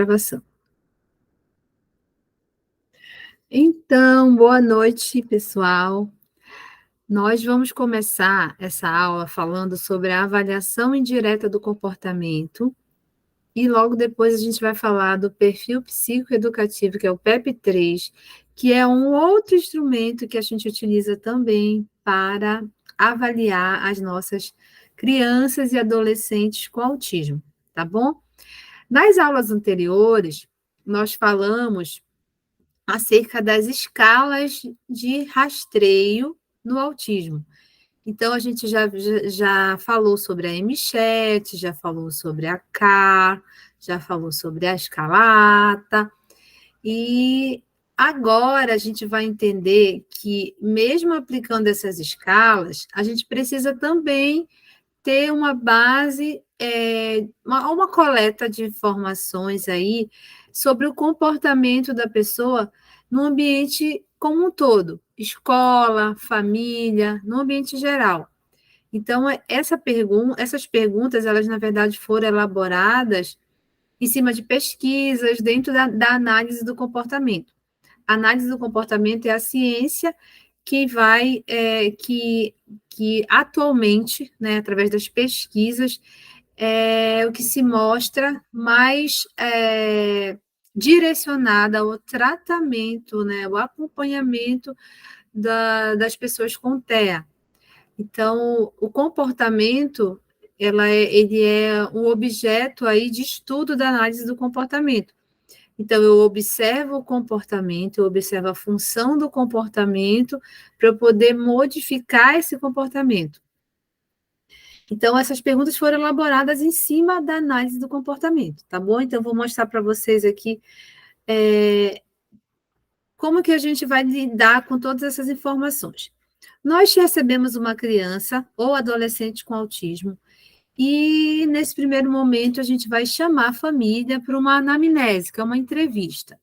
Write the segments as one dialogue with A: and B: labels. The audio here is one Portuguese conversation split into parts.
A: Gravação. Então, boa noite, pessoal. Nós vamos começar essa aula falando sobre a avaliação indireta do comportamento e logo depois a gente vai falar do perfil psicoeducativo, que é o PEP3, que é um outro instrumento que a gente utiliza também para avaliar as nossas crianças e adolescentes com autismo, tá bom? Nas aulas anteriores, nós falamos acerca das escalas de rastreio no autismo. Então, a gente já falou sobre a MCHAT, já falou sobre a CAR, já falou sobre a escalata, e agora a gente vai entender que, mesmo aplicando essas escalas, a gente precisa também ter uma base, uma coleta de informações aí sobre o comportamento da pessoa no ambiente como um todo, escola, família, no ambiente geral. Então, essas perguntas, elas, na verdade, foram elaboradas em cima de pesquisas dentro da análise do comportamento. A análise do comportamento é a ciência que vai, que atualmente, né, através das pesquisas, é o que se mostra mais direcionada ao tratamento, né, o acompanhamento das pessoas com TEA. Então, o comportamento, ele é um objeto aí de estudo da análise do comportamento. Então, eu observo o comportamento, eu observo a função do comportamento para eu poder modificar esse comportamento. Então, essas perguntas foram elaboradas em cima da análise do comportamento, tá bom? Então, eu vou mostrar para vocês aqui como que a gente vai lidar com todas essas informações. Nós recebemos uma criança ou adolescente com autismo, e nesse primeiro momento a gente vai chamar a família para uma anamnese, que é uma entrevista.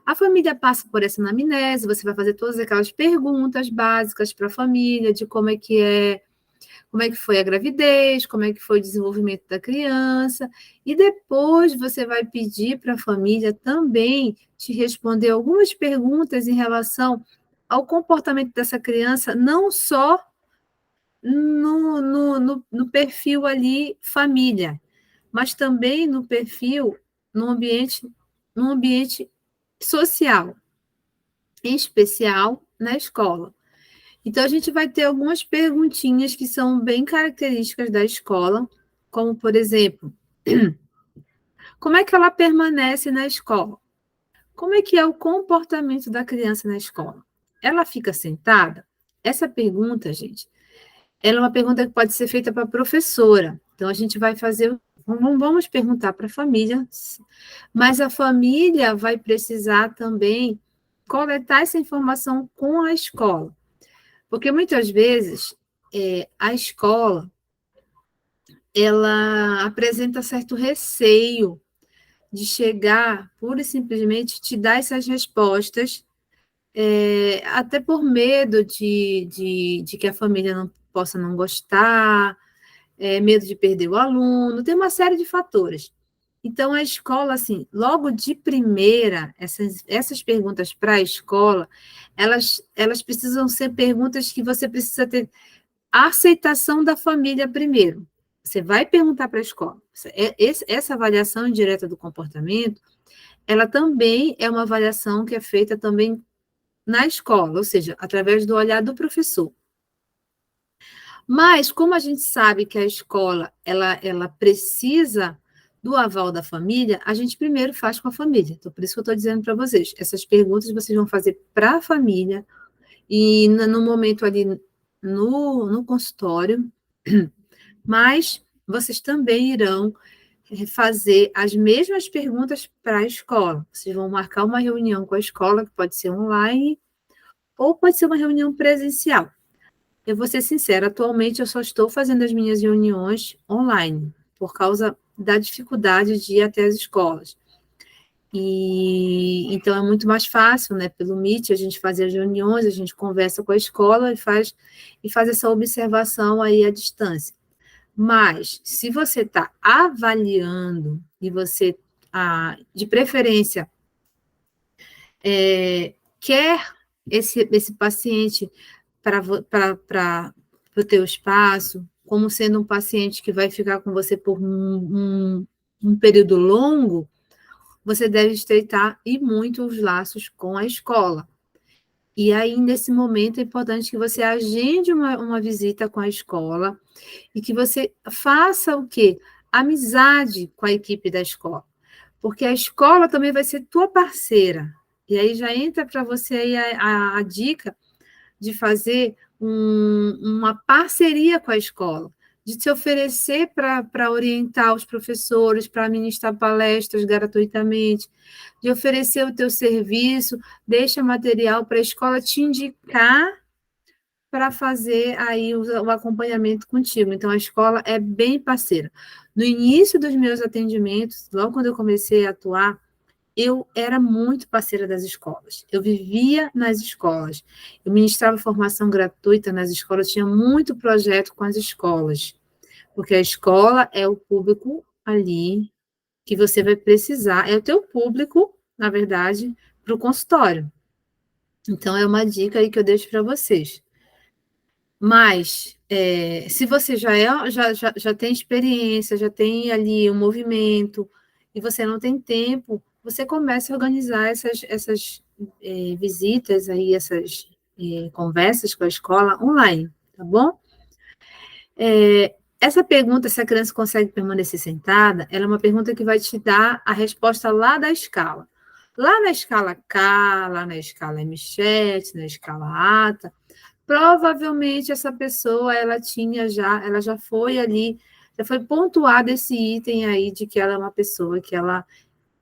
A: A família passa por essa anamnese, você vai fazer todas aquelas perguntas básicas para a família, de como é que foi a gravidez, como é que foi o desenvolvimento da criança, e depois você vai pedir para a família também te responder algumas perguntas em relação ao comportamento dessa criança, não só no perfil ali família, mas também no perfil no ambiente social, em especial na escola. Então, a gente vai ter algumas perguntinhas que são bem características da escola, como, por exemplo, como é que ela permanece na escola? Como é que é o comportamento da criança na escola? Ela fica sentada? Essa pergunta, gente, ela é uma pergunta que pode ser feita para a professora. Então, a gente vai fazer, vamos perguntar para a família, mas a família vai precisar também coletar essa informação com a escola. Porque muitas vezes a escola ela apresenta certo receio de chegar pura e simplesmente te dar essas respostas, até por medo de que a família não possa não gostar, medo de perder o aluno, tem uma série de fatores. Então, a escola, assim, logo de primeira, essas perguntas para a escola, elas precisam ser perguntas que você precisa ter a aceitação da família primeiro. Você vai perguntar para a escola. Essa avaliação indireta do comportamento, ela também é uma avaliação que é feita também na escola, ou seja, através do olhar do professor. Mas, como a gente sabe que a escola ela precisa do aval da família, a gente primeiro faz com a família. Então, por isso que eu estou dizendo para vocês, essas perguntas vocês vão fazer para a família, e no momento ali no consultório, mas vocês também irão fazer as mesmas perguntas para a escola. Vocês vão marcar uma reunião com a escola, que pode ser online, ou pode ser uma reunião presencial. Eu vou ser sincera, atualmente eu só estou fazendo as minhas reuniões online, por causa da dificuldade de ir até as escolas. E então é muito mais fácil, né? Pelo Meet, a gente fazer as reuniões, a gente conversa com a escola e faz essa observação aí à distância. Mas, se você está avaliando e você de preferência, quer esse paciente para o teu espaço, como sendo um paciente que vai ficar com você por um período longo, você deve estreitar e muito os laços com a escola. E aí, nesse momento, é importante que você agende uma visita com a escola e que você faça o quê? Amizade com a equipe da escola. Porque a escola também vai ser tua parceira. E aí já entra para você aí a dica de fazer uma parceria com a escola, de se oferecer para orientar os professores, para ministrar palestras gratuitamente, de oferecer o teu serviço, deixa material para a escola te indicar para fazer aí o acompanhamento contigo. Então, a escola é bem parceira. No início dos meus atendimentos, logo quando eu comecei a atuar, eu era muito parceira das escolas. Eu vivia nas escolas. Eu ministrava formação gratuita nas escolas, tinha muito projeto com as escolas, porque a escola é o público ali que você vai precisar, é o teu público, na verdade, para o consultório. Então, é uma dica aí que eu deixo para vocês. Mas, se você já tem experiência, já tem ali um movimento, e você não tem tempo, você começa a organizar essas visitas, aí, essas conversas com a escola online, tá bom? Essa pergunta, se a criança consegue permanecer sentada, ela é uma pergunta que vai te dar a resposta lá da escala. Lá na escala K, lá na escala M7, na escala ATA, provavelmente essa pessoa ela já foi ali, já foi pontuado esse item aí de que ela é uma pessoa que ela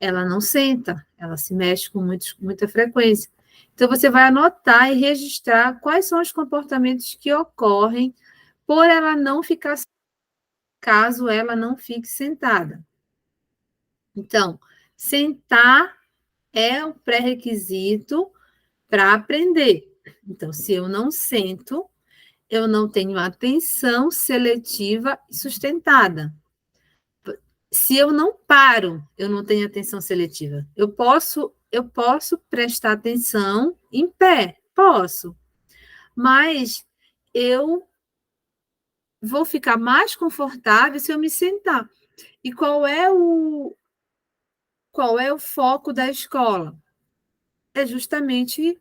A: não senta, ela se mexe com muita frequência. Então você vai anotar e registrar quais são os comportamentos que ocorrem por ela não ficar, caso ela não fique sentada. Então, sentar é um pré-requisito para aprender. Então, se eu não sento, eu não tenho atenção seletiva e sustentada. Se eu não paro, eu não tenho atenção seletiva. Eu posso prestar atenção em pé, posso, mas eu vou ficar mais confortável se eu me sentar. E qual é o foco da escola? É justamente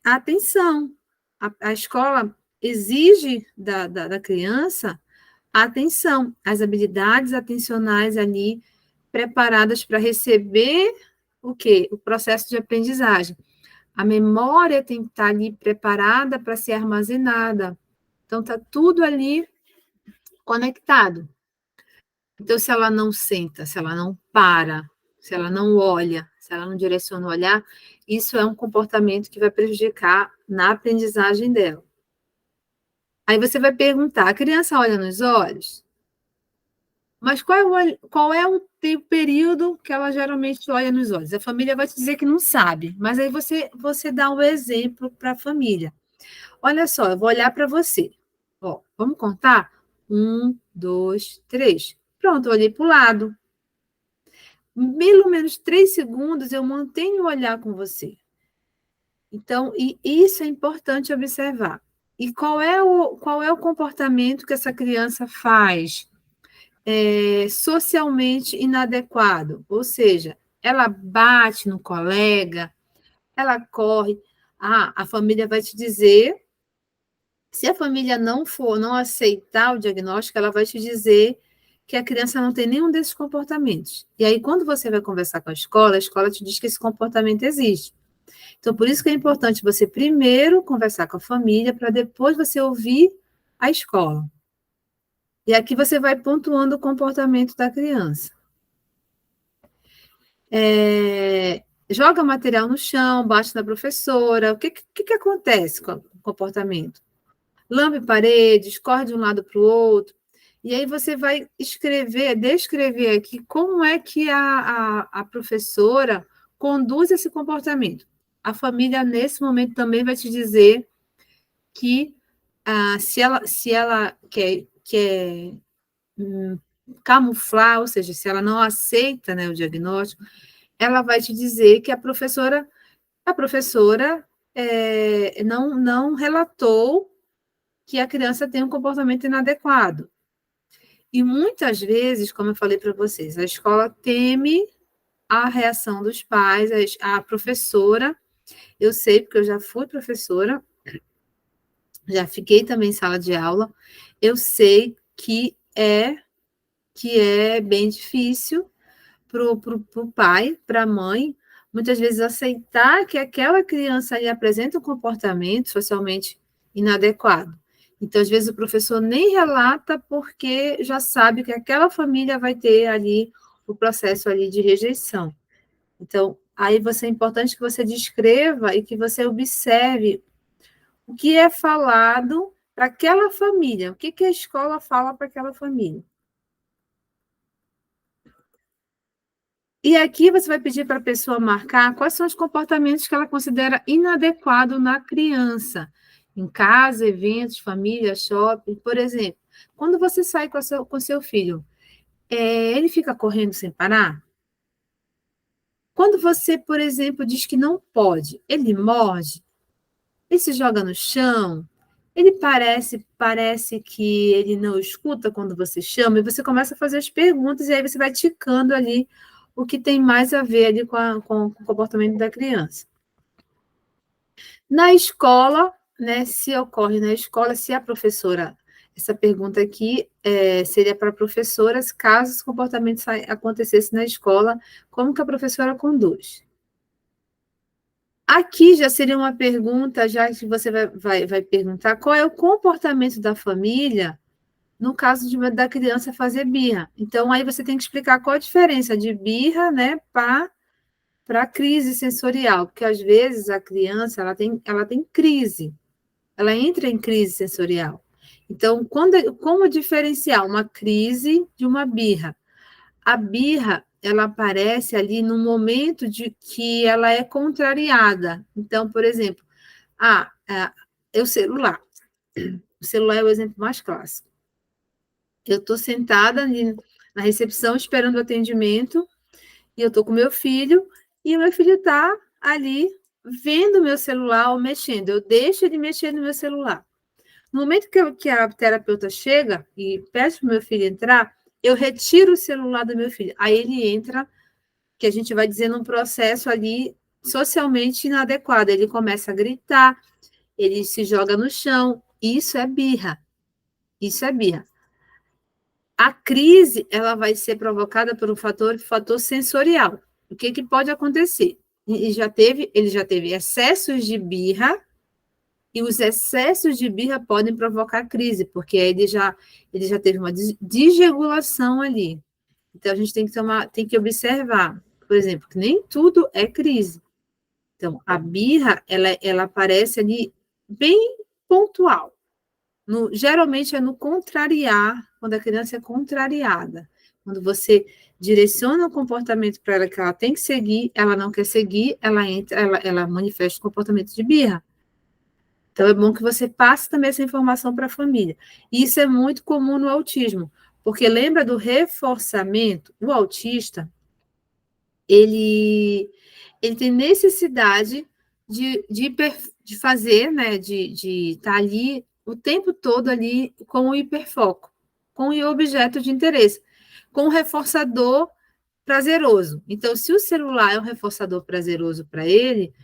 A: a atenção. A escola exige da criança a atenção, as habilidades atencionais ali preparadas para receber o quê? O processo de aprendizagem. A memória tem que estar ali preparada para ser armazenada. Então, está tudo ali conectado. Então, se ela não senta, se ela não para, se ela não olha, se ela não direciona o olhar, isso é um comportamento que vai prejudicar na aprendizagem dela. Aí você vai perguntar: a criança olha nos olhos? Mas qual é o período que ela geralmente olha nos olhos? A família vai te dizer que não sabe, mas aí você dá um exemplo para a família. Olha só, eu vou olhar para você. Ó, vamos contar? 1, 2, 3. Pronto, eu olhei para o lado. Pelo menos 3 segundos eu mantenho o olhar com você. Então, e isso é importante observar. E qual é o comportamento que essa criança faz? Socialmente inadequado, ou seja, ela bate no colega, ela corre. A família vai te dizer, se a família não aceitar o diagnóstico, ela vai te dizer que a criança não tem nenhum desses comportamentos. E aí, quando você vai conversar com a escola te diz que esse comportamento existe. Então, por isso que é importante você primeiro conversar com a família, para depois você ouvir a escola. E aqui você vai pontuando o comportamento da criança. Joga material no chão, bate na professora. O que acontece com o comportamento? Lambe paredes, corre de um lado para o outro. E aí você vai descrever aqui como é que a professora conduz esse comportamento. A família, nesse momento, também vai te dizer que se ela quer camuflar, ou seja, se ela não aceita, né, o diagnóstico, ela vai te dizer que a professora não relatou que a criança tem um comportamento inadequado. E muitas vezes, como eu falei para vocês, a escola teme a reação dos pais, a professora, eu sei porque eu já fui professora, já fiquei também em sala de aula, eu sei que é bem difícil para o pai, para a mãe, muitas vezes aceitar que aquela criança ali apresenta um comportamento socialmente inadequado. Então, às vezes, o professor nem relata porque já sabe que aquela família vai ter ali o processo ali de rejeição. Então, aí é importante que você descreva e que você observe o que é falado para aquela família, o que a escola fala para aquela família. E aqui você vai pedir para a pessoa marcar quais são os comportamentos que ela considera inadequado na criança, em casa, eventos, família, shopping, por exemplo. Quando você sai com seu filho, ele fica correndo sem parar? Quando você, por exemplo, diz que não pode, ele morde? Ele se joga no chão? Ele parece que ele não escuta quando você chama, e você começa a fazer as perguntas, e aí você vai ticando ali o que tem mais a ver ali com o comportamento da criança. Na escola, né, se ocorre na escola, se a professora, essa pergunta aqui seria para professoras, caso esse comportamento acontecesse na escola, como que a professora conduz? Aqui já seria uma pergunta, já que você vai perguntar qual é o comportamento da família no caso da criança fazer birra. Então, aí você tem que explicar qual a diferença de birra, né, para crise sensorial, porque às vezes a criança ela tem crise, ela entra em crise sensorial. Então, como diferenciar uma crise de uma birra? A birra, ela aparece ali no momento de que ela é contrariada. Então, por exemplo, é o celular. O celular é o exemplo mais clássico. Eu estou sentada ali na recepção esperando o atendimento e eu estou com meu filho e o meu filho está ali vendo o meu celular ou mexendo. Eu deixo ele mexer no meu celular. No momento que a terapeuta chega e pede para o meu filho entrar, eu retiro o celular do meu filho. Aí ele entra, que a gente vai dizer, num processo ali socialmente inadequado. Ele começa a gritar, ele se joga no chão. Isso é birra. Isso é birra. A crise, ela vai ser provocada por um fator sensorial. O que pode acontecer? Ele já teve excessos de birra, e os excessos de birra podem provocar crise, porque ele já teve uma desregulação ali. Então, a gente tem que observar, por exemplo, que nem tudo é crise. Então, a birra, ela aparece ali bem pontual. Geralmente é no contrariar, quando a criança é contrariada. Quando você direciona o comportamento para ela que ela tem que seguir, ela não quer seguir, ela manifesta o comportamento de birra. Então, é bom que você passe também essa informação para a família. E isso é muito comum no autismo, porque lembra do reforçamento? O autista, ele tem necessidade de fazer, né, de estar ali o tempo todo ali com o hiperfoco, com o objeto de interesse, com o reforçador prazeroso. Então, se o celular é um reforçador prazeroso para ele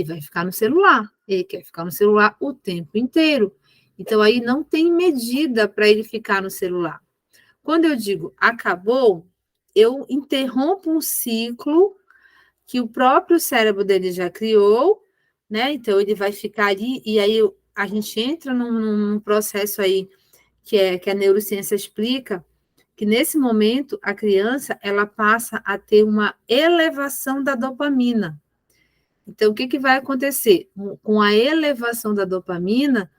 A: vai ficar no celular. Ele quer ficar no celular o tempo inteiro. Então, aí não tem medida para ele ficar no celular. Quando eu digo acabou, eu interrompo um ciclo que o próprio cérebro dele já criou, né? Então, ele vai ficar ali, e aí a gente entra num processo aí que a neurociência explica, que nesse momento a criança ela passa a ter uma elevação da dopamina. Então, o que vai acontecer? Com a elevação da dopamina,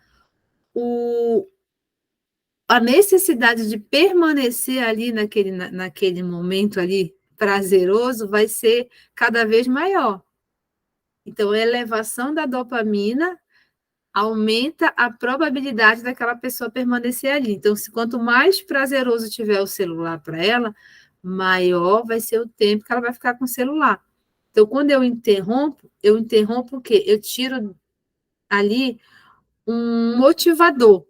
A: a necessidade de permanecer ali naquele momento ali prazeroso vai ser cada vez maior. Então, a elevação da dopamina aumenta a probabilidade daquela pessoa permanecer ali. Então, quanto mais prazeroso tiver o celular para ela, maior vai ser o tempo que ela vai ficar com o celular. Então, quando eu interrompo o quê? Eu tiro ali um motivador.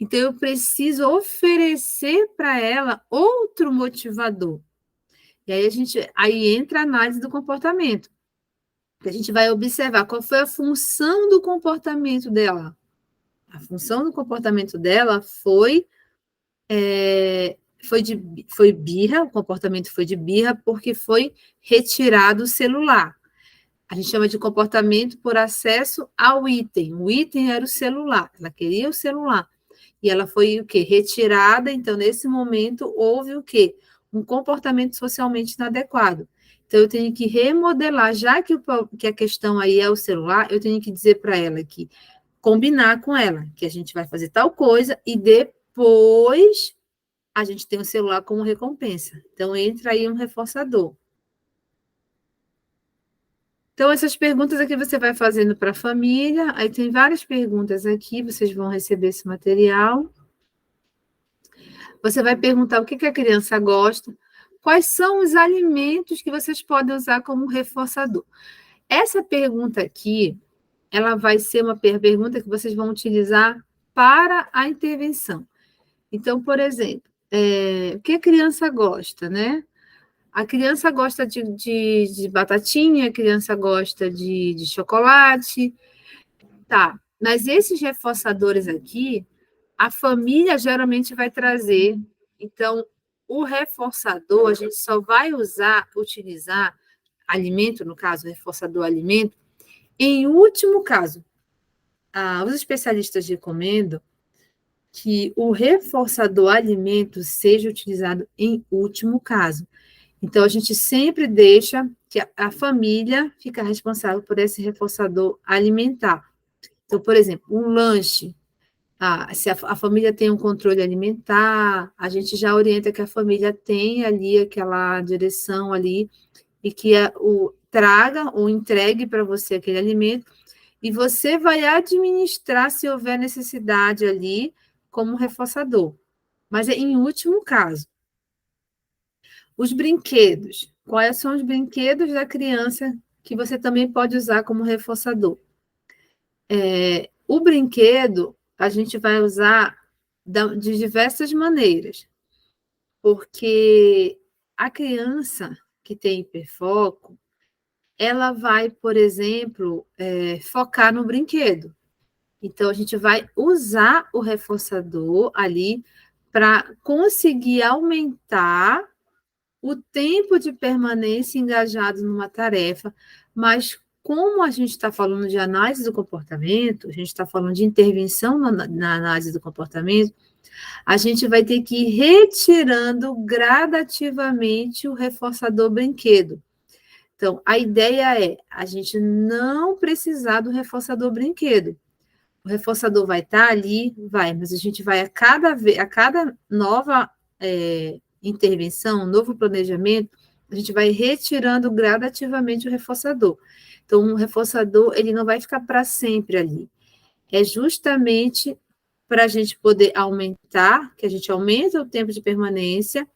A: Então, eu preciso oferecer para ela outro motivador. E aí entra a análise do comportamento. A gente vai observar qual foi a função do comportamento dela. A função do comportamento dela foi birra, o comportamento foi de birra, porque foi retirado o celular. A gente chama de comportamento por acesso ao item. O item era o celular, ela queria o celular. E ela foi o quê? Retirada, então, nesse momento, houve o quê? Um comportamento socialmente inadequado. Então, eu tenho que remodelar, já que a questão aí é o celular, eu tenho que dizer para ela que combinar com ela, que a gente vai fazer tal coisa e depois a gente tem o celular como recompensa. Então, entra aí um reforçador. Então, essas perguntas aqui você vai fazendo para a família, aí tem várias perguntas aqui, vocês vão receber esse material. Você vai perguntar o que a criança gosta, quais são os alimentos que vocês podem usar como reforçador. Essa pergunta aqui, ela vai ser uma pergunta que vocês vão utilizar para a intervenção. Então, por exemplo, o que a criança gosta, né? A criança gosta de batatinha, a criança gosta de chocolate, tá. Mas esses reforçadores aqui, a família geralmente vai trazer. Então, o reforçador, a gente só vai utilizar alimento, no caso, reforçador alimento, em último caso. Os especialistas recomendam que o reforçador alimento seja utilizado em último caso. Então, a gente sempre deixa que a família fica responsável por esse reforçador alimentar. Então, por exemplo, um lanche. Se a família tem um controle alimentar, a gente já orienta que a família tenha ali aquela direção ali e que traga ou entregue para você aquele alimento e você vai administrar se houver necessidade ali como reforçador. Mas é em último caso. Os brinquedos. Quais são os brinquedos da criança que você também pode usar como reforçador? O brinquedo a gente vai usar de diversas maneiras, porque a criança que tem hiperfoco, ela vai, por exemplo, focar no brinquedo. Então, a gente vai usar o reforçador ali para conseguir aumentar o tempo de permanência engajado numa tarefa, mas como a gente está falando de análise do comportamento, a gente está falando de intervenção na análise do comportamento, a gente vai ter que ir retirando gradativamente o reforçador brinquedo. Então, a ideia é a gente não precisar do reforçador brinquedo. O reforçador vai estar ali, mas a gente vai a cada nova intervenção, novo planejamento, a gente vai retirando gradativamente o reforçador. Então, o reforçador, ele não vai ficar para sempre ali. É justamente para a gente poder aumentar, que a gente aumenta o tempo de permanência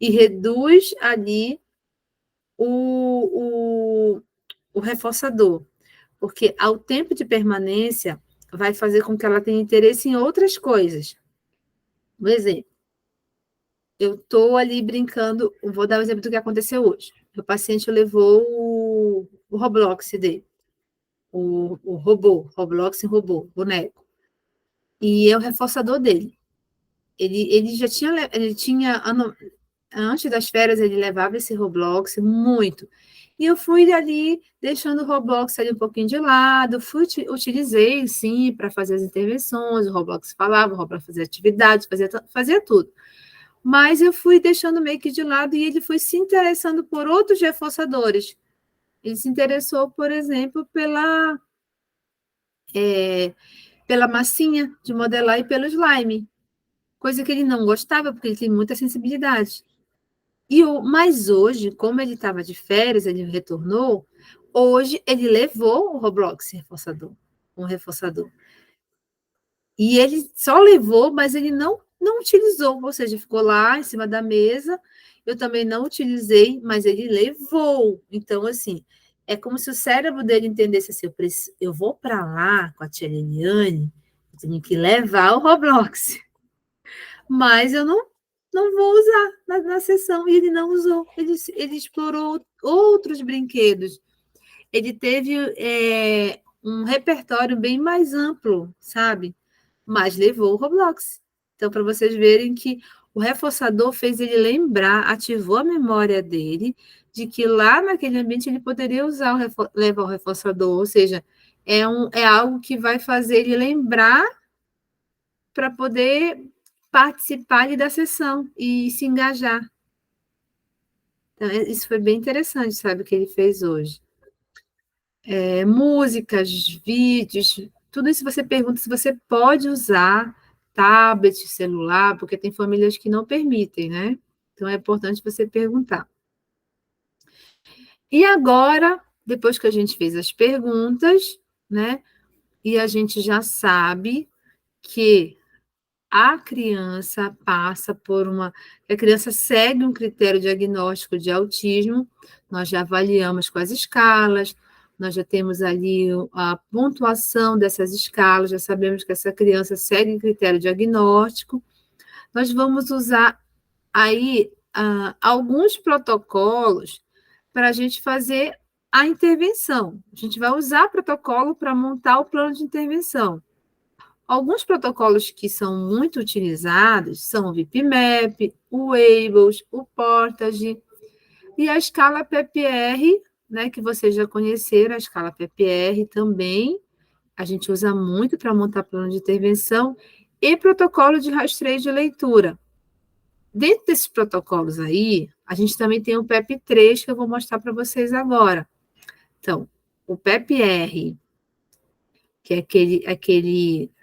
A: e reduz ali o reforçador. Porque ao tempo de permanência vai fazer com que ela tenha interesse em outras coisas. Por exemplo, eu estou ali brincando, vou dar um exemplo do que aconteceu hoje. O paciente levou o Roblox dele, o robô, Roblox em robô, boneco. E é o reforçador dele. Ele já tinha, antes das férias, ele levava esse Roblox muito. E eu fui ali, deixando o Roblox ali um pouquinho de lado, utilizei, sim, para fazer as intervenções, o Roblox falava, o Roblox fazia atividades, fazia tudo. Mas eu fui deixando meio que de lado e ele foi se interessando por outros reforçadores. Ele se interessou, por exemplo, pela massinha de modelar e pelo slime, coisa que ele não gostava, porque ele tem muita sensibilidade. Mas hoje, como ele estava de férias, ele retornou, hoje ele levou o Roblox reforçador, um reforçador. E ele só levou, mas ele não utilizou, ou seja, ficou lá em cima da mesa. Eu também não utilizei, mas ele levou. Então, assim, é como se o cérebro dele entendesse assim: eu vou para lá com a tia Liliane, eu tenho que levar o Roblox, mas eu não vou usar na sessão. E ele não usou, ele explorou outros brinquedos. Ele teve um repertório bem mais amplo, sabe? Mas levou o Roblox. Então, para vocês verem que o reforçador fez ele lembrar, ativou a memória dele de que lá naquele ambiente ele poderia levar o reforçador, ou seja, é algo que vai fazer ele lembrar para poder participar ali da sessão e se engajar. Então, isso foi bem interessante, sabe, o que ele fez hoje. Músicas, vídeos, tudo isso você pergunta se você pode usar tablet, celular, porque tem famílias que não permitem, né? Então é importante você perguntar. E agora, depois que a gente fez as perguntas, né? E a gente já sabe que a criança passa por uma. A criança segue um critério diagnóstico de autismo, nós já avaliamos com as escalas, nós já temos ali a pontuação dessas escalas, já sabemos que essa criança segue um critério diagnóstico. Nós vamos usar aí alguns protocolos para a gente fazer a intervenção. A gente vai usar protocolo para montar o plano de intervenção. Alguns protocolos que são muito utilizados são o VIPMAP, o Wables, o Portage e a escala PPR, né, que vocês já conheceram, a escala PPR também. A gente usa muito para montar plano de intervenção e protocolo de rastreio de leitura. Dentro desses protocolos aí, a gente também tem o PEP3, que eu vou mostrar para vocês agora. Então, o PEP-R, que é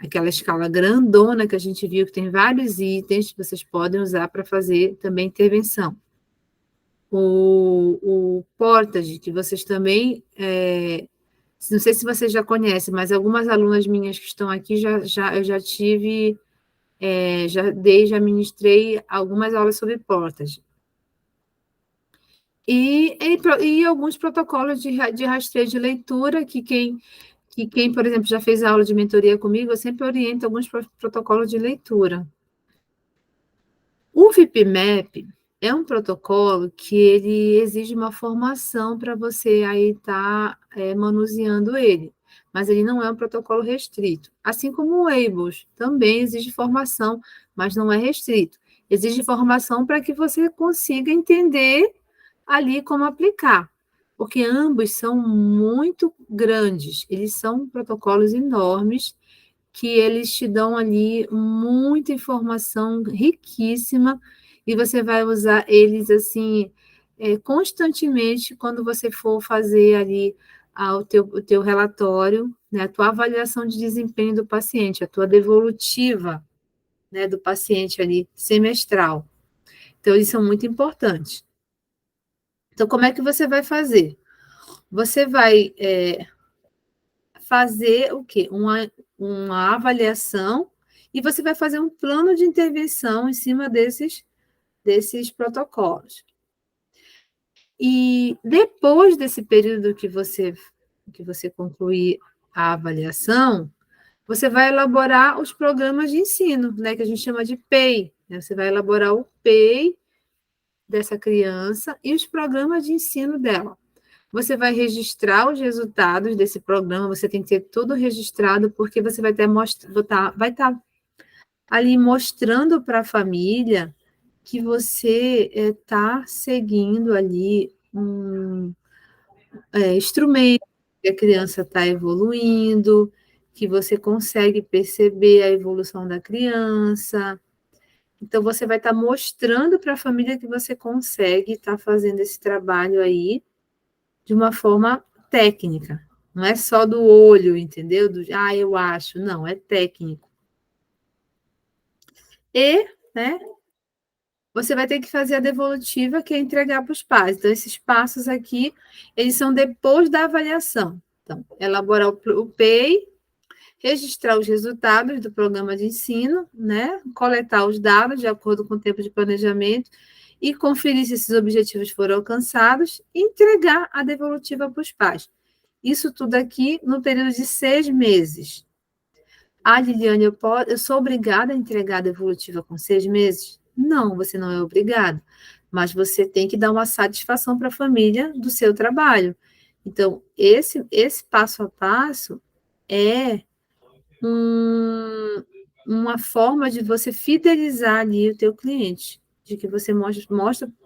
A: aquela escala grandona que a gente viu, que tem vários itens que vocês podem usar para fazer também intervenção. O Portage, que vocês também, não sei se vocês já conhecem, mas algumas alunas minhas que estão aqui, eu já tive, já ministrei algumas aulas sobre Portage. E alguns protocolos de rastreio de leitura, que quem, por exemplo, já fez aula de mentoria comigo, eu sempre oriento alguns protocolos de leitura. O VIPMAP é um protocolo que ele exige uma formação para você aí estar manuseando ele, mas ele não é um protocolo restrito. Assim como o Wables, também exige formação, mas não é restrito. Exige formação para que você consiga entender ali como aplicar, porque ambos são muito grandes, eles são protocolos enormes, que eles te dão ali muita informação riquíssima, e você vai usar eles assim constantemente quando você for fazer ali o teu relatório, né, a tua avaliação de desempenho do paciente, a tua devolutiva, né, do paciente ali, semestral. Então, eles são muito importantes. Então, como é que você vai fazer? Você vai fazer o quê? Uma avaliação e você vai fazer um plano de intervenção em cima desses protocolos. E depois desse período que você concluir a avaliação, você vai elaborar os programas de ensino, né, que a gente chama de PEI. Né? Você vai elaborar o PEI dessa criança e os programas de ensino dela. Você vai registrar os resultados desse programa, você tem que ter tudo registrado, porque você vai estar ali mostrando para a família que você está seguindo ali um instrumento, que a criança está evoluindo, que você consegue perceber a evolução da criança. Então, você vai estar mostrando para a família que você consegue estar fazendo esse trabalho aí de uma forma técnica. Não é só do olho, entendeu? Eu acho. Não, é técnico. E, né, você vai ter que fazer a devolutiva, que é entregar para os pais. Então, esses passos aqui, eles são depois da avaliação. Então, elaborar o PEI, registrar os resultados do programa de ensino, né? Coletar os dados de acordo com o tempo de planejamento e conferir se esses objetivos foram alcançados e entregar a devolutiva para os pais. Isso tudo aqui no período de 6 meses. Ah, Liliane, eu sou obrigada a entregar a devolutiva com 6 meses? Não, você não é obrigada, mas você tem que dar uma satisfação para a família do seu trabalho. Então, esse passo a passo é uma forma de você fidelizar ali o teu cliente, de que você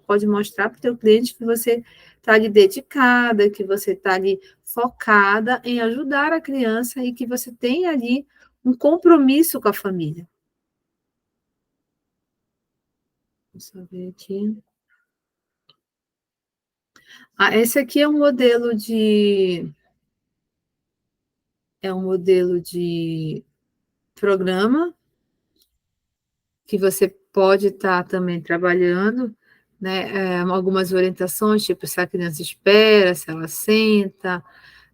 A: pode mostrar para o teu cliente que você está ali dedicada, que você está ali focada em ajudar a criança e que você tem ali um compromisso com a família. Deixa eu ver aqui. Esse aqui é um modelo de programa que você pode estar também trabalhando, né? Algumas orientações, tipo se a criança espera, se ela senta.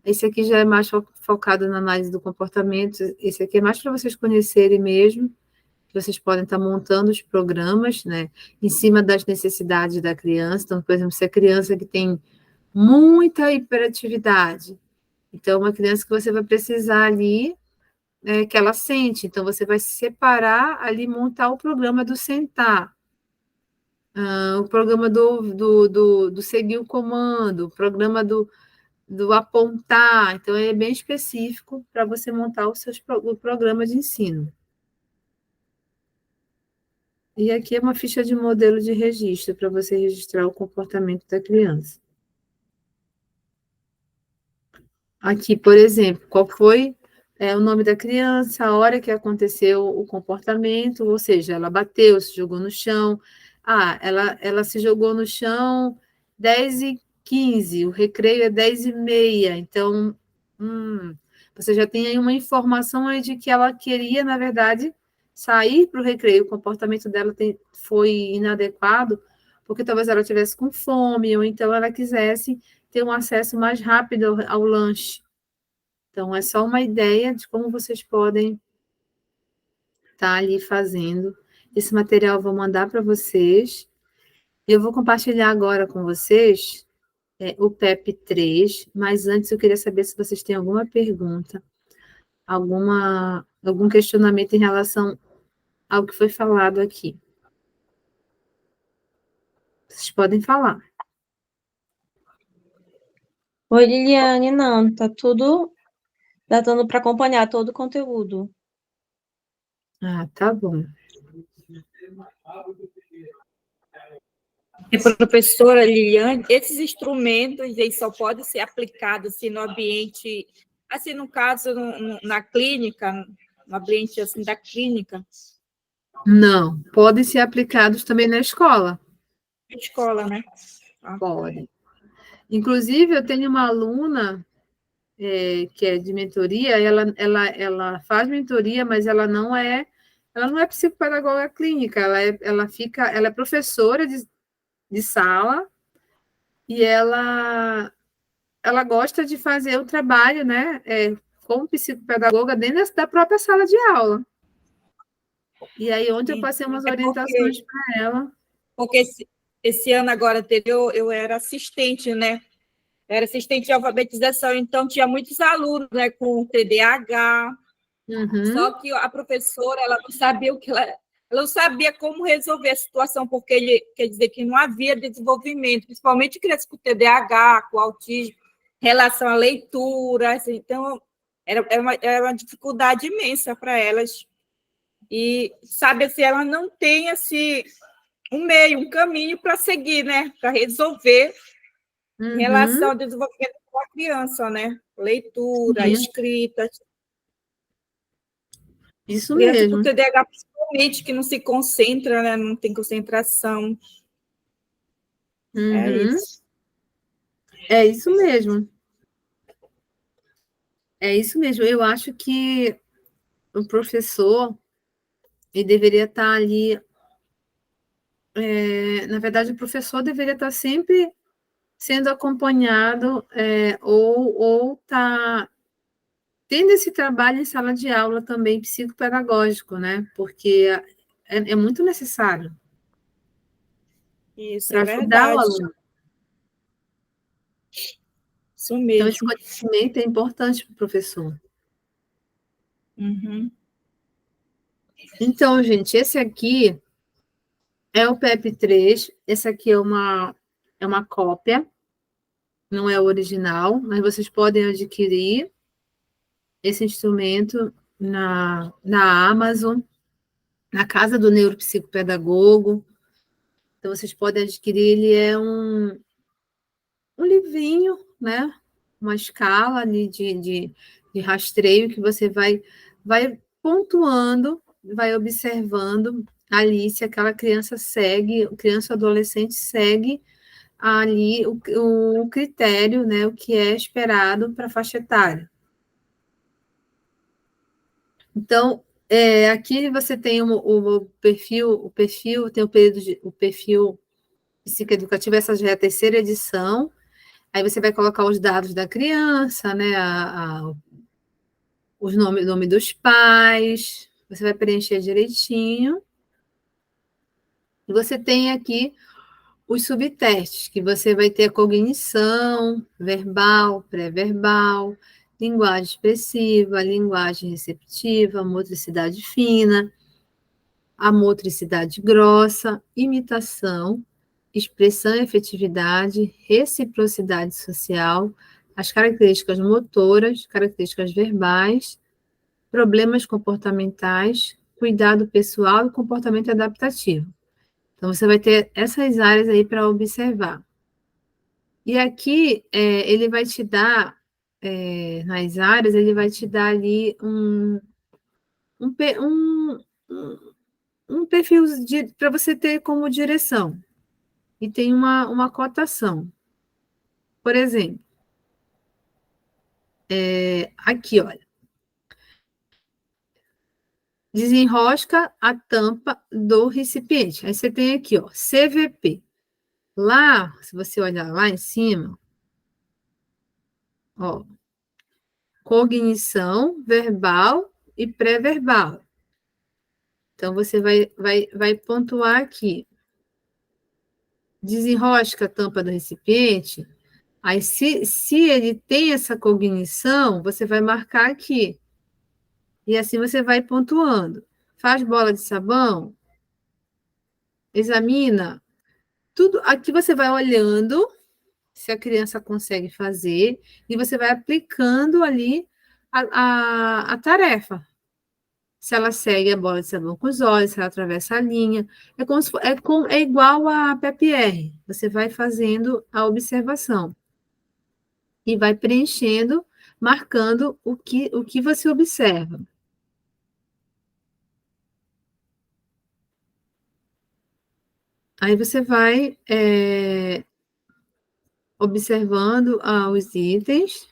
A: Esse aqui já é mais focado na análise do comportamento. Esse aqui é mais para vocês conhecerem mesmo. Vocês podem estar montando os programas, né? Em cima das necessidades da criança. Então, por exemplo, se a criança que tem muita hiperatividade, então, uma criança que você vai precisar ali que ela sente. Então, você vai separar ali, montar o programa do sentar, o programa do seguir o comando, o programa do apontar. Então, é bem específico para você montar o programa de ensino. E aqui é uma ficha de modelo de registro para você registrar o comportamento da criança. Aqui, por exemplo, qual foi o nome da criança, a hora que aconteceu o comportamento, ou seja, ela bateu, se jogou no chão. Ela se jogou no chão 10h15, o recreio é 10h30. Então, você já tem aí uma informação aí de que ela queria, na verdade, sair para o recreio. O comportamento dela foi inadequado, porque talvez ela estivesse com fome, ou então ela quisesse ter um acesso mais rápido ao lanche. Então, é só uma ideia de como vocês podem estar ali fazendo. Esse material eu vou mandar para vocês. Eu vou compartilhar agora com vocês o PEP 3, mas antes eu queria saber se vocês têm alguma pergunta, algum questionamento em relação ao que foi falado aqui. Vocês podem falar.
B: Oi, Liliane, não, tá tudo dando para acompanhar todo o conteúdo.
A: Tá bom.
C: Professora Liliane, esses instrumentos eles só podem ser aplicados assim, no ambiente, assim, no caso, na clínica, no ambiente assim, da clínica?
A: Não, podem ser aplicados também na escola.
C: Na escola, né?
A: Pode. Inclusive, eu tenho uma aluna que é de mentoria, ela faz mentoria, mas ela não é psicopedagoga clínica, ela é professora de sala e ela gosta de fazer o trabalho, né, como psicopedagoga dentro da própria sala de aula. E aí, ontem eu passei umas orientações para ela.
C: Porque esse ano agora anterior eu era assistente, né? Era assistente de alfabetização, então tinha muitos alunos, né, com TDAH. Só que a professora, ela não sabia ela não sabia como resolver a situação, porque ele quer dizer que não havia desenvolvimento, principalmente crianças com TDAH, com autismo, em relação à leitura, assim, então era uma dificuldade imensa para elas. E sabe assim, ela não tem assim um caminho para seguir, né, para resolver em relação ao desenvolvimento da criança, né? Leitura, escrita.
A: Isso
C: Criança
A: mesmo.
C: com TDAH, principalmente, que não se concentra, né? Não tem concentração. É isso.
A: É isso mesmo. É isso mesmo. Eu acho que o professor ele deveria estar ali. Na verdade, o professor deveria estar sempre sendo acompanhado ou tá tendo esse trabalho em sala de aula também psicopedagógico, né? Porque é muito necessário
C: Isso,
A: para
C: é
A: ajudar o
C: verdade.
A: aluno.
C: Isso
A: Então, esse
C: mesmo.
A: conhecimento é importante para o professor.
C: Uhum.
A: Então, gente, esse aqui é o PEP3. Esse aqui é uma cópia, não é o original, mas vocês podem adquirir esse instrumento na Amazon, na Casa do Neuropsicopedagogo. Então, vocês podem adquirir, ele é um livrinho, né? Uma escala ali de rastreio que você vai pontuando, vai observando ali se aquela criança segue, criança ou adolescente segue ali o critério, né? O que é esperado para a faixa etária. Então, aqui você tem o perfil, tem o perfil psicoeducativo, essa já é a terceira edição. Aí você vai colocar os dados da criança, né? O nome dos pais, você vai preencher direitinho. E você tem aqui os subtestes, que você vai ter a cognição, verbal, pré-verbal, linguagem expressiva, linguagem receptiva, motricidade fina, a motricidade grossa, imitação, expressão e efetividade, reciprocidade social, as características motoras, características verbais, problemas comportamentais, cuidado pessoal e comportamento adaptativo. Então, você vai ter essas áreas aí para observar. E aqui, ele vai te dar, nas áreas, ele vai te dar ali um, um perfil para você ter como direção. E tem uma cotação. Por exemplo, aqui, olha. Desenrosca a tampa do recipiente. Aí você tem aqui, ó, CVP. Lá, se você olhar lá em cima, ó, cognição verbal e pré-verbal. Então, você vai pontuar aqui. Desenrosca a tampa do recipiente. Aí, se ele tem essa cognição, você vai marcar aqui. E assim você vai pontuando. Faz bola de sabão, examina. Tudo aqui você vai olhando se a criança consegue fazer, e você vai aplicando ali a tarefa. Se ela segue a bola de sabão com os olhos, se ela atravessa a linha. É, como se for, é igual a PPR. Você vai fazendo a observação e vai preenchendo, marcando o que você observa. Aí você vai observando os itens.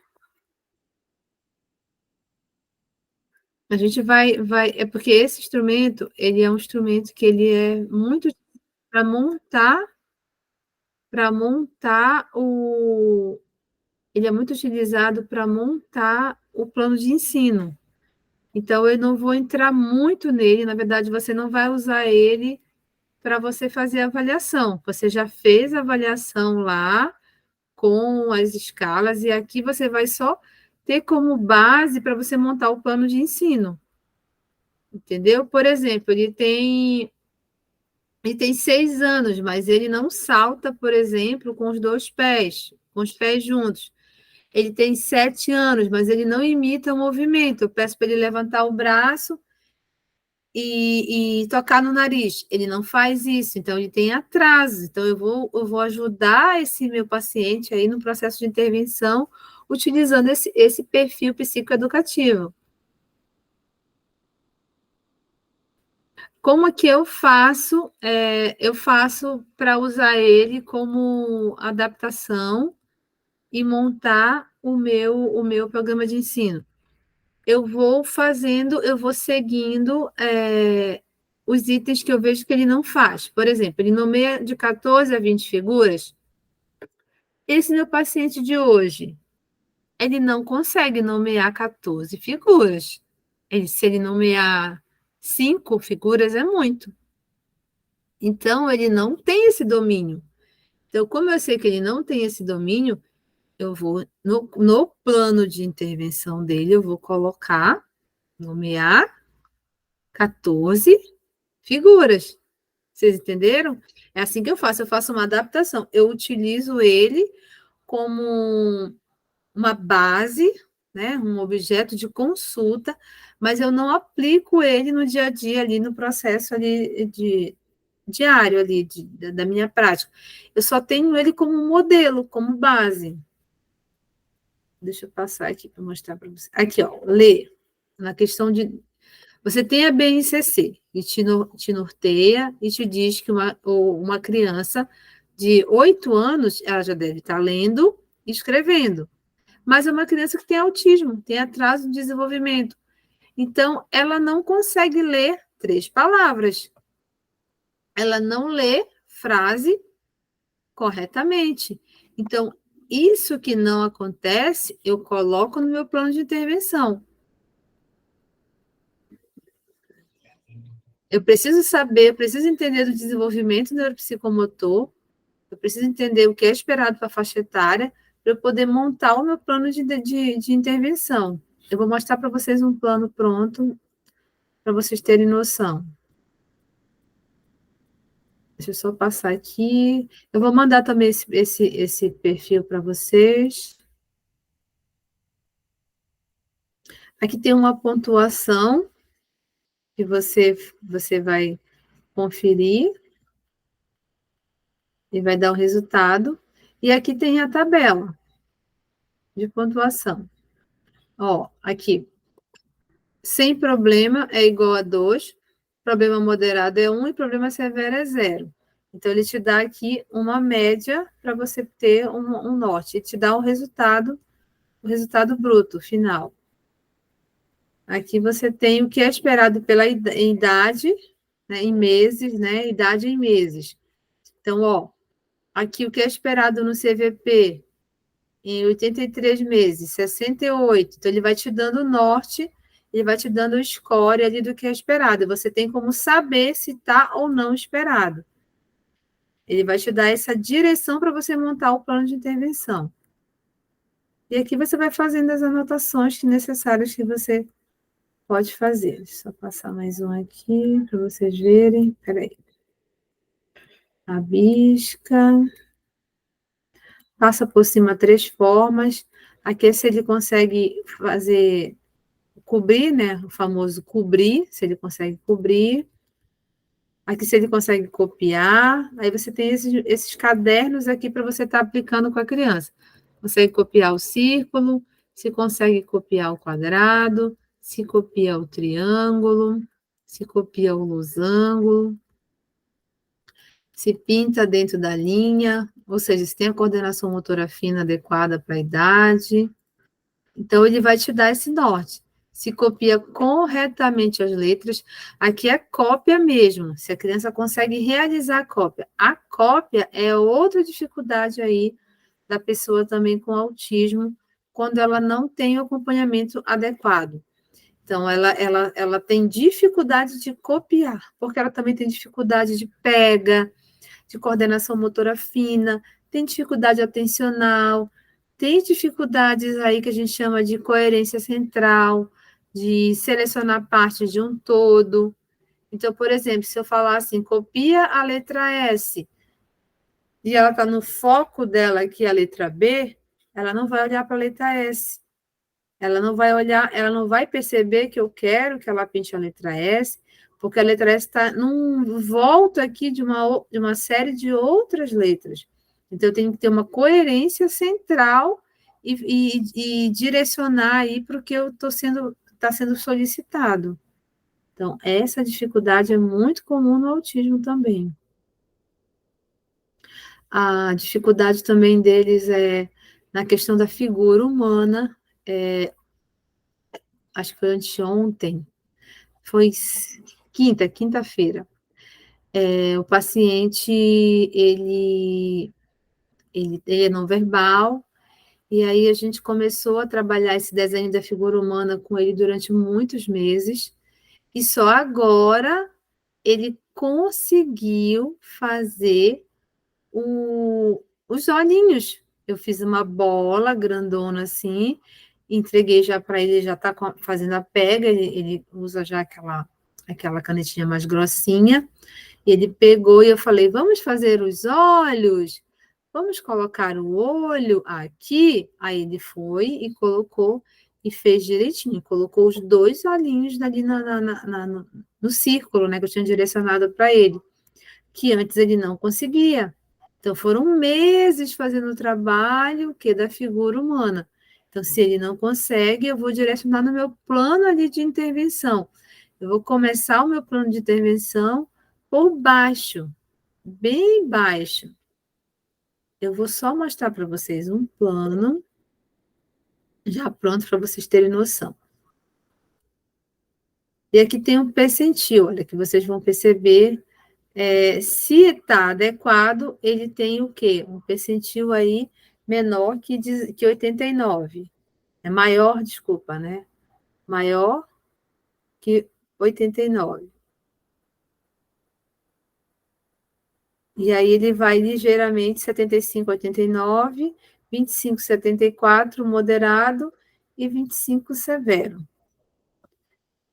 A: A gente é porque esse instrumento, ele é um instrumento que ele é muito para montar ele é muito utilizado para montar o plano de ensino. Então, eu não vou entrar muito nele, na verdade, você não vai usar ele para você fazer a avaliação. Você já fez a avaliação lá com as escalas, e aqui você vai só ter como base para você montar o plano de ensino. Entendeu? Por exemplo, ele tem 6 anos, mas ele não salta, por exemplo, com os pés juntos. Ele tem 7 anos, mas ele não imita o movimento. Eu peço para ele levantar o braço e tocar no nariz. Ele não faz isso, então ele tem atrasos. Então, eu vou ajudar esse meu paciente aí no processo de intervenção, utilizando esse perfil psicoeducativo. Como que eu faço? Eu faço para usar ele como adaptação e montar o meu programa de ensino. Eu vou seguindo os itens que eu vejo que ele não faz. Por exemplo, ele nomeia de 14 a 20 figuras. Esse meu paciente de hoje, ele não consegue nomear 14 figuras. Se ele nomear 5 figuras, é muito. Então, ele não tem esse domínio. Então, como eu sei que ele não tem esse domínio, eu vou, no plano de intervenção dele, eu vou colocar, nomear 14 figuras. Vocês entenderam? É assim que eu faço uma adaptação. Eu utilizo ele como uma base, né, um objeto de consulta, mas eu não aplico ele no dia a dia ali no processo ali de diário ali da minha prática. Eu só tenho ele como modelo, como base. Deixa eu passar aqui para mostrar para você. Aqui, ó, ler. Na questão de você tem a BNCC, que te norteia e te diz que uma criança de 8 anos, ela já deve estar lendo e escrevendo. Mas é uma criança que tem autismo, tem atraso de desenvolvimento. Então, ela não consegue ler 3 palavras. Ela não lê frase corretamente. Então, isso que não acontece, eu coloco no meu plano de intervenção. Eu preciso saber, eu preciso entender do desenvolvimento neuropsicomotor, eu preciso entender o que é esperado para a faixa etária, para eu poder montar o meu plano de intervenção. Eu vou mostrar para vocês um plano pronto, para vocês terem noção. Deixa eu só passar aqui. Eu vou mandar também esse perfil para vocês. Aqui tem uma pontuação que você vai conferir e vai dar o resultado. E aqui tem a tabela de pontuação. Ó, aqui, sem problema é igual a 2, problema moderado é 1 e problema severo é 0. Então, ele te dá aqui uma média para você ter um norte, e te dá o resultado bruto, final. Aqui você tem o que é esperado pela idade, né, em meses, né, idade em meses. Então, ó, aqui o que é esperado no CVP em 83 meses, 68. Então, ele vai te dando o norte, ele vai te dando o score ali do que é esperado. Você tem como saber se está ou não esperado. Ele vai te dar essa direção para você montar o plano de intervenção. E aqui você vai fazendo as anotações necessárias que você pode fazer. Deixa eu só passar mais um aqui para vocês verem. Espera aí. Rabisca. Passa por cima 3 formas. Aqui é se ele consegue fazer, cobrir, né? O famoso cobrir, se ele consegue cobrir. Aqui se ele consegue copiar. Aí você tem esses cadernos aqui para você estar aplicando com a criança. Consegue copiar o círculo, se consegue copiar o quadrado, se copia o triângulo, se copia o losango, se pinta dentro da linha, ou seja, se tem a coordenação motora fina adequada para a idade. Então, ele vai te dar esse norte. Se copia corretamente as letras, aqui é cópia mesmo, se a criança consegue realizar a cópia. A cópia é outra dificuldade aí da pessoa também com autismo, quando ela não tem o acompanhamento adequado. Então, ela tem dificuldade de copiar, porque ela também tem dificuldade de pega, de coordenação motora fina, tem dificuldade atencional, tem dificuldades aí que a gente chama de coerência central, de selecionar partes de um todo. Então, por exemplo, se eu falar assim, copia a letra S, e ela está no foco dela, que é a letra B, ela não vai olhar para a letra S. Ela não vai olhar, ela não vai perceber que eu quero que ela pinte a letra S, porque a letra S está num volta aqui de uma série de outras letras. Então, eu tenho que ter uma coerência central e direcionar aí para o que eu está sendo solicitado. Então, essa dificuldade é muito comum no autismo também. A dificuldade também deles é na questão da figura humana, acho que foi anteontem, foi quinta-feira. O paciente, ele é não verbal, E aí a gente começou a trabalhar esse desenho da figura humana com ele durante muitos meses, e só agora ele conseguiu fazer os olhinhos. Eu fiz uma bola grandona assim, entreguei já para ele, já está fazendo a pega, ele usa já aquela canetinha mais grossinha, e ele pegou e eu falei, vamos fazer os olhos? Vamos colocar o olho aqui? Aí ele foi e colocou, e fez direitinho, colocou os dois olhinhos ali no círculo, né, que eu tinha direcionado para ele, que antes ele não conseguia. Então, foram meses fazendo o trabalho da figura humana. Então, se ele não consegue, eu vou direcionar no meu plano ali de intervenção. Eu vou começar o meu plano de intervenção por baixo, bem baixo. Eu vou só mostrar para vocês um plano, já pronto para vocês terem noção. E aqui tem um percentil, olha, que vocês vão perceber. Se está adequado, ele tem o quê? Um percentil aí menor que 89. É maior, desculpa, né? Maior que 89. E aí ele vai ligeiramente 75, 89, 25, 74, moderado e 25, severo.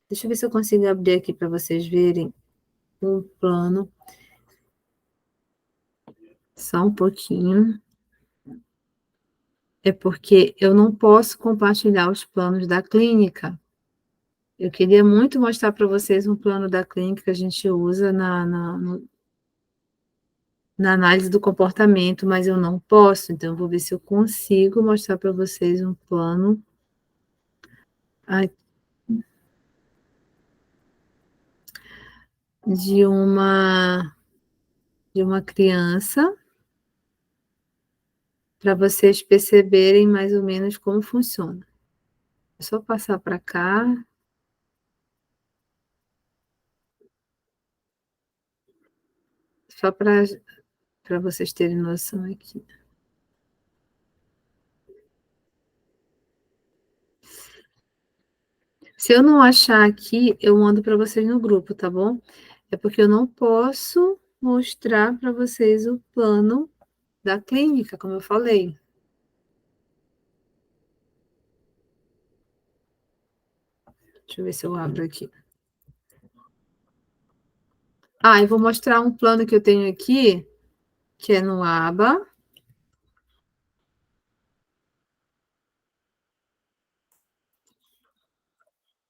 A: Deixa eu ver se eu consigo abrir aqui para vocês verem um plano. Só um pouquinho. É porque eu não posso compartilhar os planos da clínica. Eu queria muito mostrar para vocês um plano da clínica que a gente usa na análise do comportamento, mas eu não posso, então eu vou ver se eu consigo mostrar para vocês um plano de uma criança, para vocês perceberem mais ou menos como funciona. É só passar para cá. Só para vocês terem noção aqui. Se eu não achar aqui, eu mando para vocês no grupo, tá bom? É porque eu não posso mostrar para vocês o plano da clínica, como eu falei. Deixa eu ver se eu abro aqui. Eu vou mostrar um plano que eu tenho aqui, que é no aba.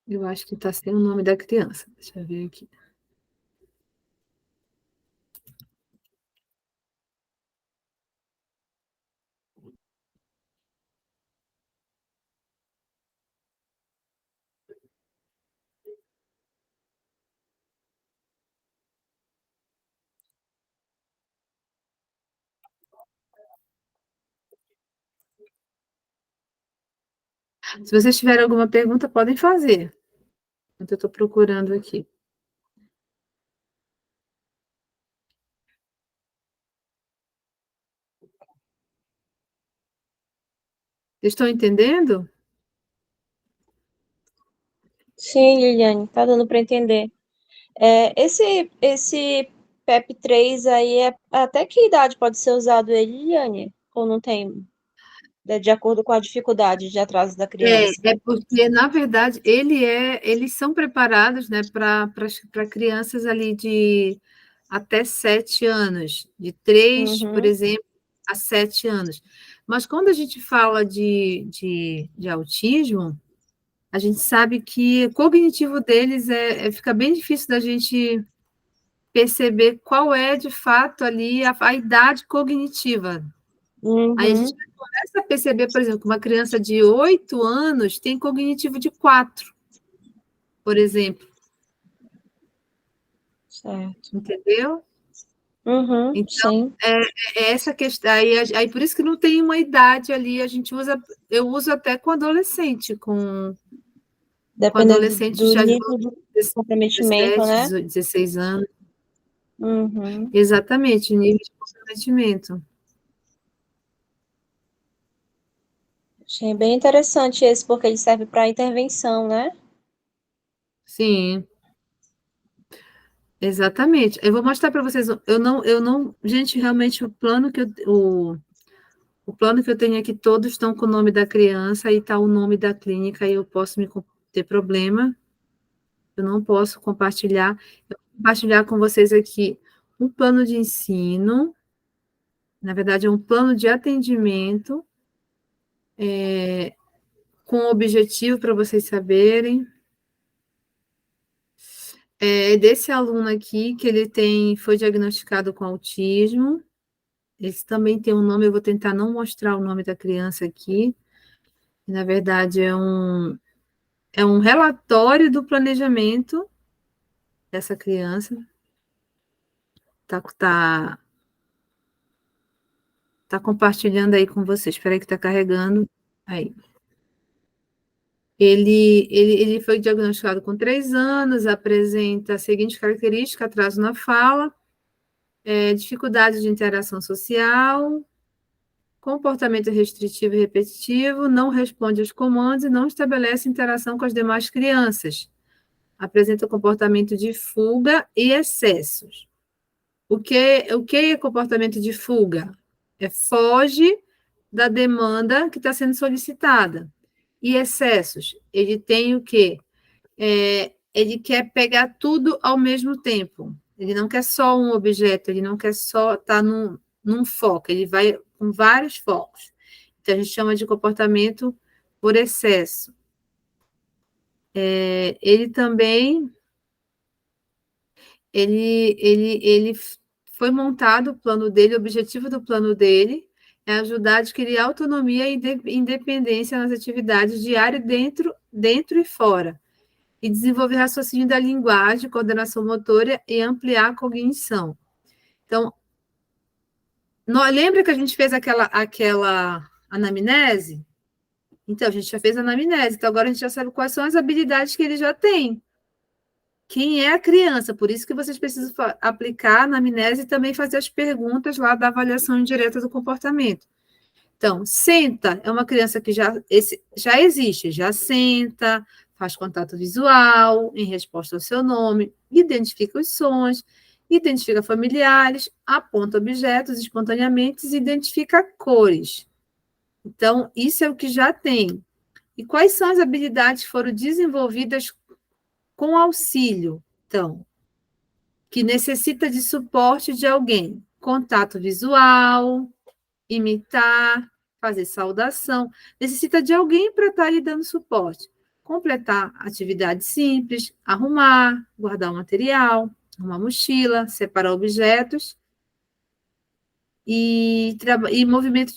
A: Eu acho que está sem o nome da criança. Deixa eu ver aqui. Se vocês tiverem alguma pergunta, podem fazer. Enquanto eu estou procurando aqui. Vocês estão entendendo?
B: Sim, Liliane, tá dando para entender. Esse PEP3 aí, até que idade pode ser usado ele, Liliane? Ou não tem? De acordo com a dificuldade de atraso da criança.
A: É porque, na verdade, eles são preparados, né, para crianças ali de até 7 anos, de 3, por
B: Uhum,
A: exemplo, a 7 anos. Mas quando a gente fala de autismo, a gente sabe que o cognitivo deles fica bem difícil da gente perceber qual é, de fato, ali a idade cognitiva. Aí a gente
B: uhum,
A: começa a perceber, por exemplo, que uma criança de 8 anos tem cognitivo de 4, por exemplo.
B: certo.
A: Entendeu?
B: Uhum,
A: Então,
B: sim.
A: é essa questão. Aí por isso que não tem uma idade ali, eu uso até com adolescente, com
B: Dependendo
A: adolescente
B: do
A: já de
B: nível de comprometimento,
A: 17,
B: né?
A: 18, 16 anos.
B: Uhum.
A: Exatamente, nível de comprometimento.
B: Achei bem interessante esse, porque ele serve para intervenção, né?
A: Sim, exatamente. Eu vou mostrar para vocês. Eu não, gente, realmente o plano que eu tenho aqui, todos estão com o nome da criança e está o nome da clínica, e eu posso ter problema. Eu não posso compartilhar. Eu vou compartilhar com vocês aqui um plano de ensino, na verdade, é um plano de atendimento, com objetivo para vocês saberem. É desse aluno aqui, que foi diagnosticado com autismo. Esse também tem um nome, eu vou tentar não mostrar o nome da criança aqui. Na verdade, é um relatório do planejamento dessa criança. Tá compartilhando aí com vocês. Espera aí que está carregando. Aí. Ele foi diagnosticado com 3 anos, apresenta a seguinte característica: atraso na fala, dificuldade de interação social, comportamento restritivo e repetitivo, não responde aos comandos e não estabelece interação com as demais crianças. Apresenta comportamento de fuga e excessos. O que é comportamento de fuga? Foge da demanda que está sendo solicitada. E excessos? Ele tem o quê? Ele quer pegar tudo ao mesmo tempo. Ele não quer só um objeto, ele não quer só estar num foco, ele vai com vários focos. Então, a gente chama de comportamento por excesso. Ele também, ele foi montado o plano dele, o objetivo do plano dele é ajudar a adquirir autonomia e independência nas atividades diárias dentro e fora, e desenvolver raciocínio da linguagem, coordenação motora e ampliar a cognição. Então, lembra que a gente fez aquela anamnese? Então, a gente já fez a anamnese, então agora a gente já sabe quais são as habilidades que ele já tem. Quem é a criança? Por isso que vocês precisam aplicar a anamnese e também fazer as perguntas lá da avaliação indireta do comportamento. Então, senta, é uma criança que já existe, já senta, faz contato visual, em resposta ao seu nome, identifica os sons, identifica familiares, aponta objetos espontaneamente e identifica cores. Então, isso é o que já tem. E quais são as habilidades que foram desenvolvidas com auxílio? Então, que necessita de suporte de alguém. Contato visual, imitar, fazer saudação. Necessita de alguém para estar lhe dando suporte. Completar atividades simples, arrumar, guardar o material, uma mochila, separar objetos e movimento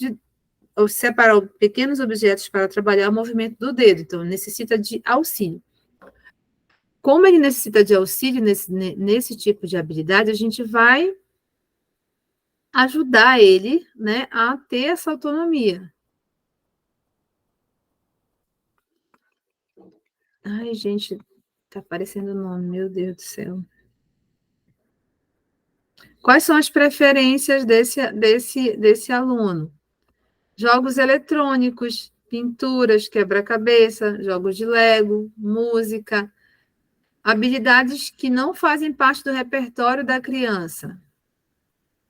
A: ou separar pequenos objetos para trabalhar o movimento do dedo. Então, necessita de auxílio. Como ele necessita de auxílio nesse tipo de habilidade, a gente vai ajudar ele, né, a ter essa autonomia. Ai, gente, tá aparecendo o nome, meu Deus do céu. Quais são as preferências desse aluno? Jogos eletrônicos, pinturas, quebra-cabeça, jogos de Lego, música, habilidades que não fazem parte do repertório da criança.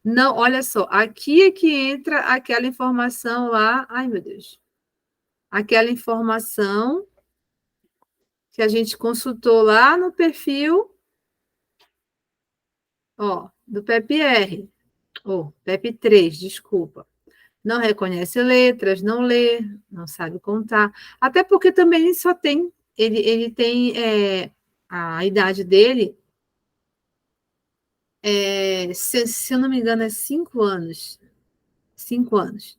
A: Não, olha só, aqui é que entra aquela informação lá, ai meu Deus, aquela informação que a gente consultou lá no perfil, do PEP-R, PEP-3, desculpa. Não reconhece letras, não lê, não sabe contar, até porque também ele tem, a idade dele, se eu não me engano, é 5 anos. 5 anos.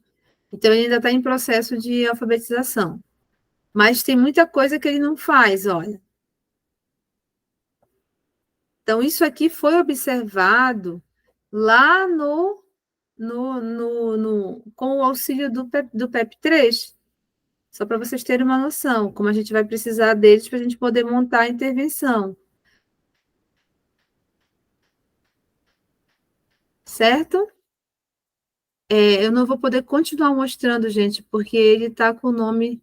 A: Então, ele ainda está em processo de alfabetização. Mas tem muita coisa que ele não faz, olha. Então, isso aqui foi observado lá com o auxílio do PEP-3, só para vocês terem uma noção, como a gente vai precisar deles para a gente poder montar a intervenção. Certo? eu não vou poder continuar mostrando, gente, porque ele está com o nome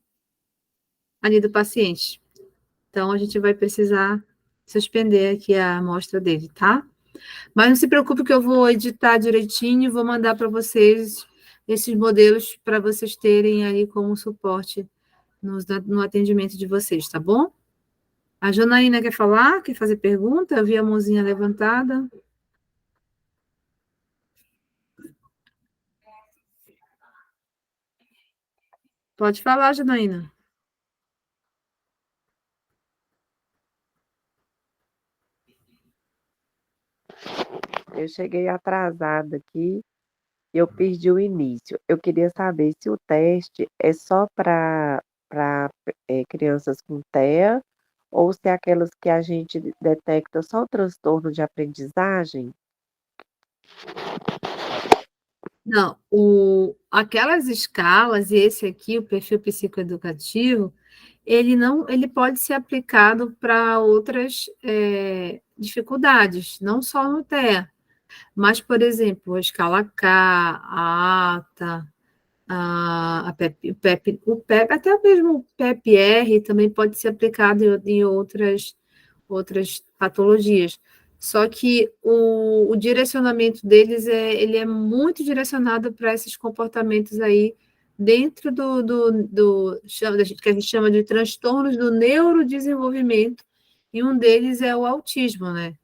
A: ali do paciente. Então, a gente vai precisar suspender aqui a amostra dele, tá? Mas não se preocupe que eu vou editar direitinho e vou mandar para vocês esses modelos para vocês terem aí como suporte no atendimento de vocês, tá bom? A Janaína quer falar? Quer fazer pergunta? Eu vi a mãozinha levantada. Pode falar, Janaína.
D: Eu cheguei atrasada aqui e eu perdi o início. Eu queria saber se o teste é só para crianças com TEA ou se é aquelas que a gente detecta só o transtorno de aprendizagem.
A: Não, aquelas escalas, e esse aqui, o perfil psicoeducativo, ele pode ser aplicado para outras dificuldades, não só no TEA, mas, por exemplo, a escala K, a ATA, o PEP, até mesmo o PEP-R também pode ser aplicado em outras patologias. Só que o direcionamento deles ele é muito direcionado para esses comportamentos aí dentro que a gente chama de transtornos do neurodesenvolvimento, e um deles é o autismo, né?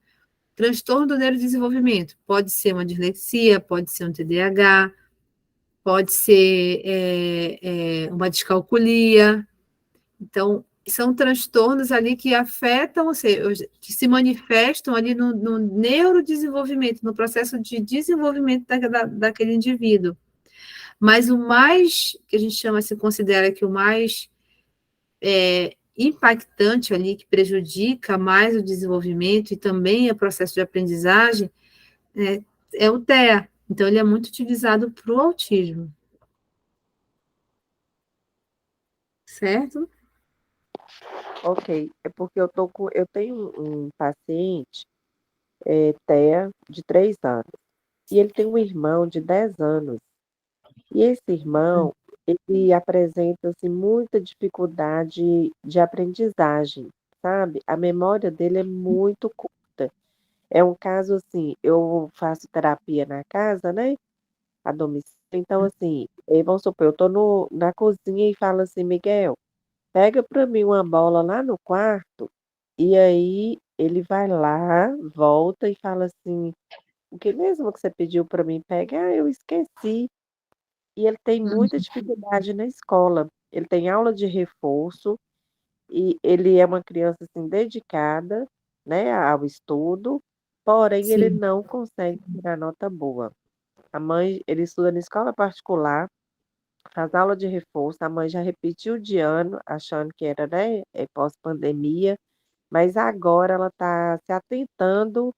A: Transtorno do neurodesenvolvimento pode ser uma dislexia, pode ser um TDAH, pode ser uma descalculia. Então, são transtornos ali que afetam, ou seja, que se manifestam ali no neurodesenvolvimento, no processo de desenvolvimento daquele indivíduo. Mas o mais, que a gente chama, se considera que o mais impactante ali, que prejudica mais o desenvolvimento e também o processo de aprendizagem, é o TEA. Então, ele é muito utilizado para o autismo. Certo?
D: Ok, é porque eu tenho um paciente, TEA, de 3 anos, e ele tem um irmão de 10 anos. E esse irmão, ele apresenta assim, muita dificuldade de aprendizagem, sabe? A memória dele é muito curta. É um caso assim, eu faço terapia na casa, né? A domicílio. Então, assim, vamos supor, eu estou na cozinha e falo assim, Miguel, pega para mim uma bola lá no quarto, e aí ele vai lá, volta e fala assim, o que mesmo que você pediu para mim pegar, eu esqueci. E ele tem muita dificuldade na escola. Ele tem aula de reforço e ele é uma criança assim dedicada, né, ao estudo, porém ele
A: Sim.
D: não consegue tirar nota boa. A mãe, ele estuda na escola particular, faz aula de reforço, a mãe já repetiu de ano, achando que era, né, pós-pandemia, mas agora ela está se atentando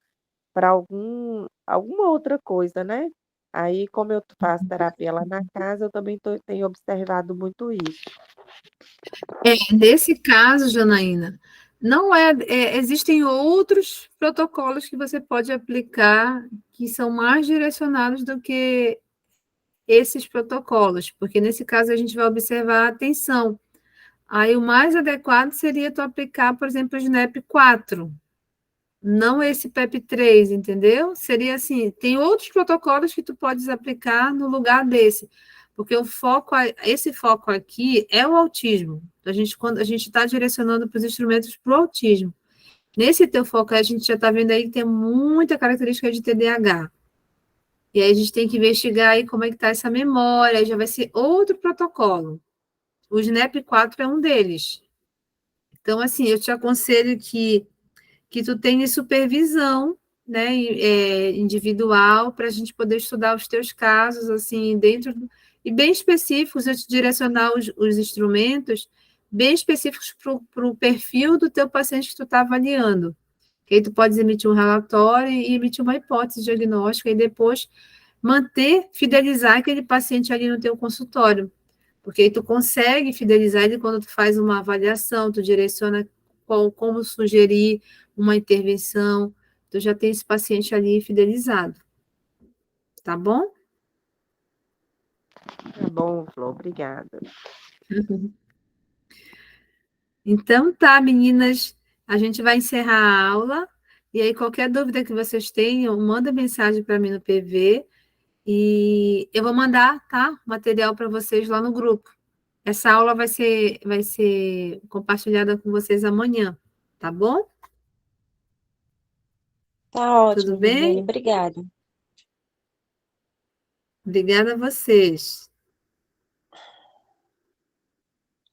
D: para alguma outra coisa, né. Aí, como eu faço terapia lá na casa, eu também tenho observado muito isso.
A: Nesse caso, Janaína, não existem outros protocolos que você pode aplicar que são mais direcionados do que esses protocolos, porque nesse caso a gente vai observar a atenção. Aí o mais adequado seria tu aplicar, por exemplo, o SNAP 4, não esse PEP 3, entendeu? Seria assim, tem outros protocolos que tu podes aplicar no lugar desse, porque esse foco aqui é o autismo. Quando a gente está direcionando para os instrumentos para o autismo. Nesse teu foco, a gente já está vendo aí que tem muita característica de TDAH. E aí a gente tem que investigar aí como é que está essa memória, aí já vai ser outro protocolo. O SNAP 4 é um deles. Então, assim, eu te aconselho que tu tenha supervisão, né, individual, para a gente poder estudar os teus casos, assim, e bem específicos, eu te direcionar os instrumentos bem específicos para o perfil do teu paciente que tu está avaliando. Que aí tu podes emitir um relatório e emitir uma hipótese diagnóstica e depois fidelizar aquele paciente ali no teu consultório. Porque aí tu consegue fidelizar ele quando tu faz uma avaliação, tu direciona como sugerir uma intervenção, tu já tem esse paciente ali fidelizado. Tá bom?
D: Tá bom, Flor, obrigada.
A: Então tá, meninas, a gente vai encerrar a aula. E aí, qualquer dúvida que vocês tenham, manda mensagem para mim no PV e eu vou mandar, tá? Material para vocês lá no grupo. Essa aula vai ser compartilhada com vocês amanhã, tá bom?
B: Tá
A: Tudo
B: ótimo, Viviane.
A: bem?
B: Obrigada.
A: Obrigada a vocês.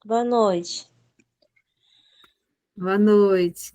B: Boa noite.
A: Boa noite.